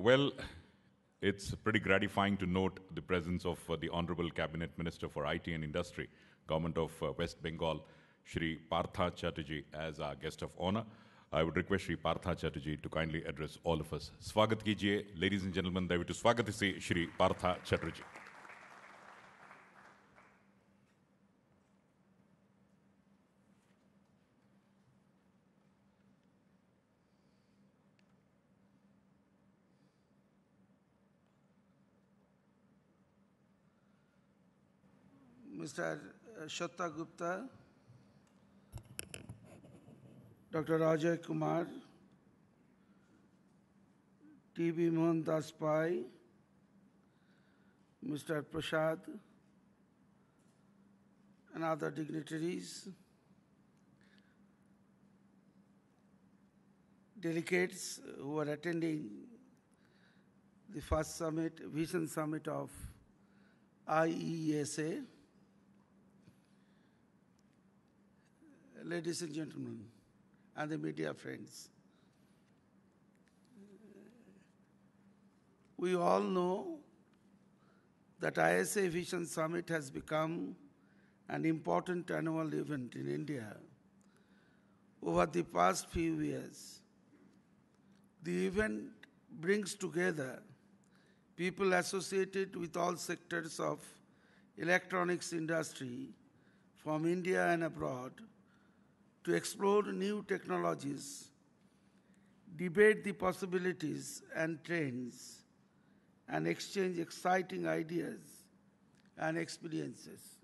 Well, it's pretty gratifying to note the presence of the Honorable Cabinet Minister for IT and Industry, Government of West Bengal, Shri Partha Chatterjee, as our guest of honor. I would request Shri Partha Chatterjee to kindly address all of us. Swagat kijiye, ladies and gentlemen, dayavitu swagatisi Shri Partha Chatterjee. Mr. Shatta Gupta, Dr. Ajay Kumar, T.B. Mohandas Pai, Mr. Prasad, and other dignitaries, delegates who are attending the first summit, Vision Summit of IESA, ladies and gentlemen, and the media friends. We all know that ISA Vision Summit has become an important annual event in India over the past few years. The event brings together people associated with all sectors of electronics industry from India and abroad to explore new technologies, debate the possibilities and trends, and exchange exciting ideas and experiences.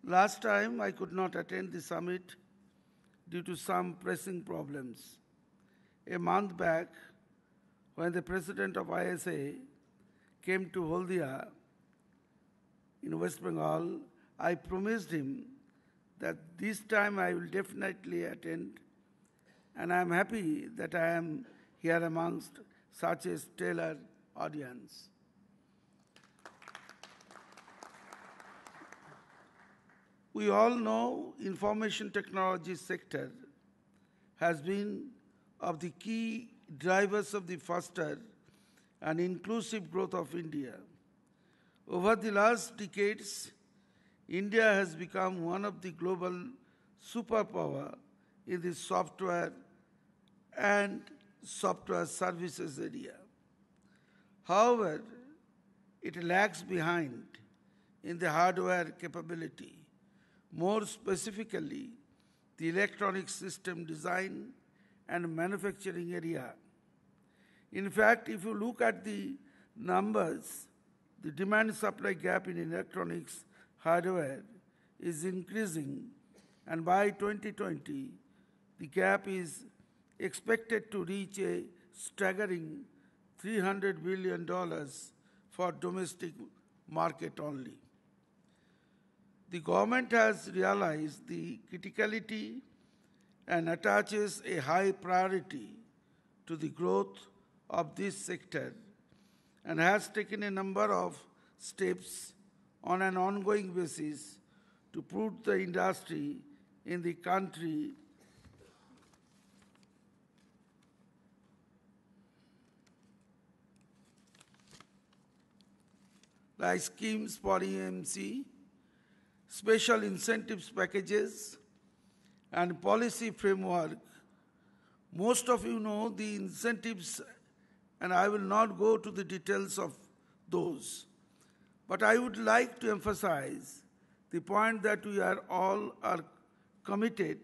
Last time, I could not attend the summit due to some pressing problems. A month back, when the president of ISA came to Haldia in West Bengal, I promised him that this time I will definitely attend, and I am happy that I am here amongst such a stellar audience. We all know information technology sector has been of the key drivers of the faster and inclusive growth of India. Over the last decades, India has become one of the global superpower in the software and software services area. However, it lags behind in the hardware capability, more specifically, the electronic system design and manufacturing area. In fact, if you look at the numbers, the demand-supply gap in electronics hardware is increasing, and by 2020, the gap is expected to reach a staggering $300 billion for domestic market only. The government has realized the criticality and attaches a high priority to the growth of this sector and has taken a number of steps on an ongoing basis to put the industry in the country like schemes for EMC, special incentives packages, and policy framework. Most of you know the incentives, and I will not go to the details of those. But I would like to emphasize the point that we are all committed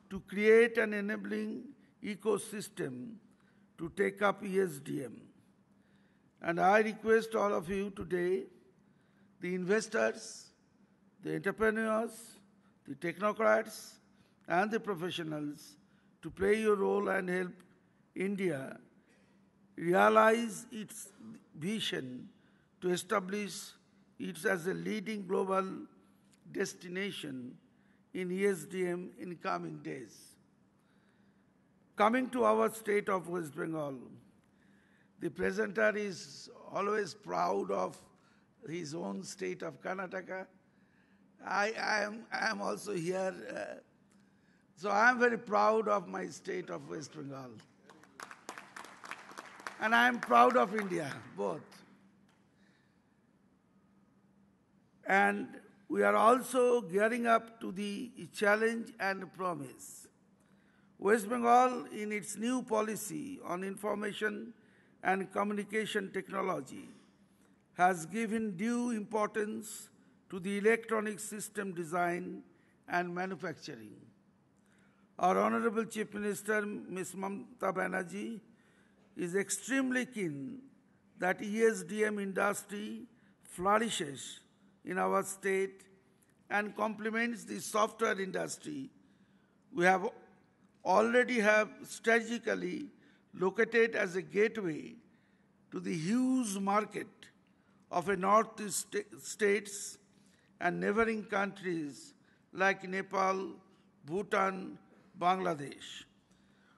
to create an enabling ecosystem to take up ESDM. And I request all of you today, the investors, the entrepreneurs, the technocrats, and the professionals, to play your role and help India realize its vision to establish it as a leading global destination in ESDM in coming days. Coming to our state of West Bengal, the presenter is always proud of his own state of Karnataka. I am also here, so I am very proud of my state of West Bengal. and I am proud of India, both. And we are also gearing up to the challenge and promise. West Bengal, in its new policy on information and communication technology, has given due importance to the electronic system design and manufacturing. Our Honorable Chief Minister, Ms. Mamata Banerjee, is extremely keen that ESDM industry flourishes in our state and complements the software industry. We have already strategically located as a gateway to the huge market of a northeast states and neighboring countries like Nepal, Bhutan, Bangladesh.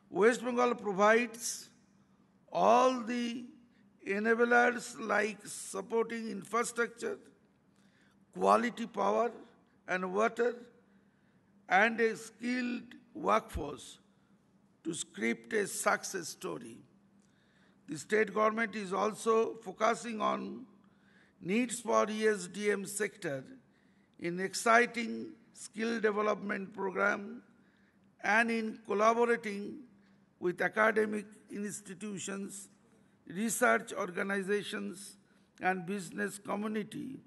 West Bengal provides all the enablers like supporting infrastructure, quality power and water, and a skilled workforce to script a success story. The state government is also focusing on needs for ESDM sector in exciting skill development program and in collaborating with academic institutions, research organizations, and business community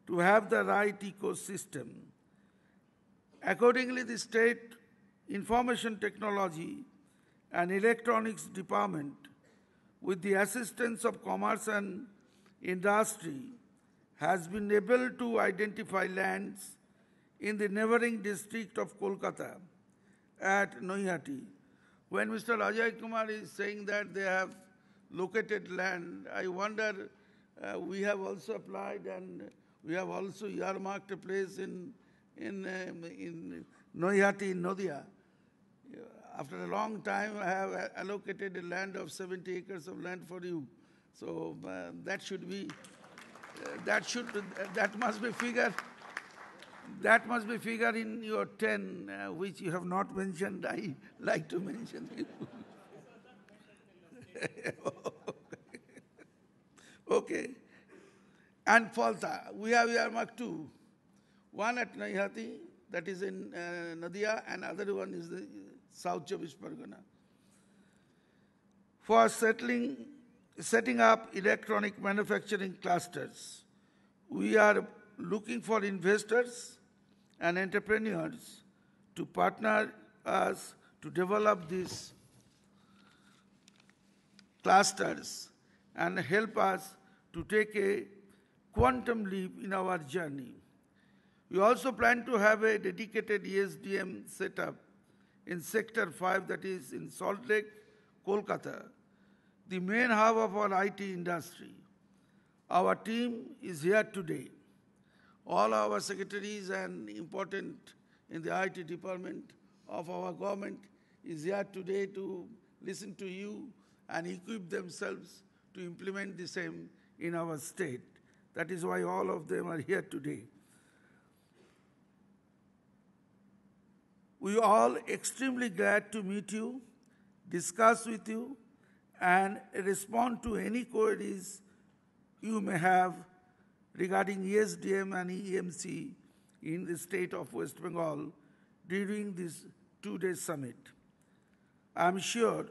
to have the right ecosystem. Accordingly, the State Information Technology and Electronics Department, with the assistance of Commerce and Industry, has been able to identify lands in the neighboring district of Kolkata at Noihati. When Mr. Ajay Kumar is saying that they have located land, I wonder, we have also applied and we have also earmarked a place in Noihati, in Nadia. After a long time, I have allocated a land of 70 acres of land for you. So that should be, that must be figured. That must be figured in your 10, which you have not mentioned. I like to mention it. Okay. And Falta, we have earmarked two. One at Noihati, that is in Nadia, and other one is the South Chobbish Pargana. For setting up electronic manufacturing clusters, we are looking for investors and entrepreneurs to partner us to develop these clusters and help us to take a quantum leap in our journey. We also plan to have a dedicated ESDM setup in Sector 5, that is in Salt Lake, Kolkata, the main hub of our IT industry. Our team is here today. All our secretaries and important in the IT department of our government is here today to listen to you and equip themselves to implement the same in our state. That is why all of them are here today. We are all extremely glad to meet you, discuss with you, and respond to any queries you may have regarding ESDM and EMC in the state of West Bengal during this two-day summit. I'm sure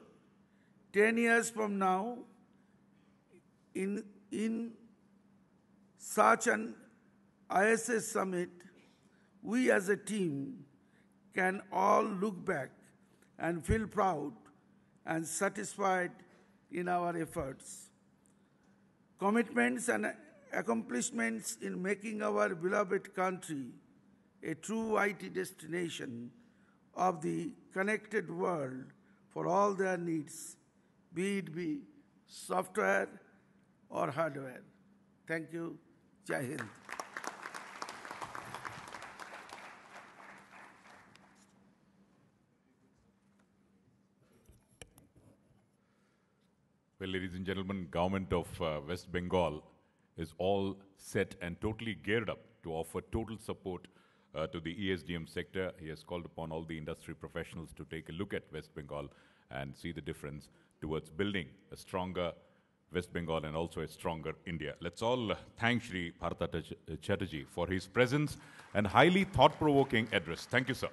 10 years from now, in such an ISS summit, we as a team can all look back and feel proud and satisfied in our efforts. Commitments and accomplishments in making our beloved country a true IT destination of the connected world for all their needs, be it be software or hardware. Thank you. Jai Hind. Well, ladies and gentlemen, government of West Bengal is all set and totally geared up to offer total support to the ESDM sector. He has called upon all the industry professionals to take a look at West Bengal and see the difference. towards building a stronger West Bengal and also a stronger India. Let's all thank Shri Partha Chatterjee for his presence and highly thought-provoking address. Thank you, sir.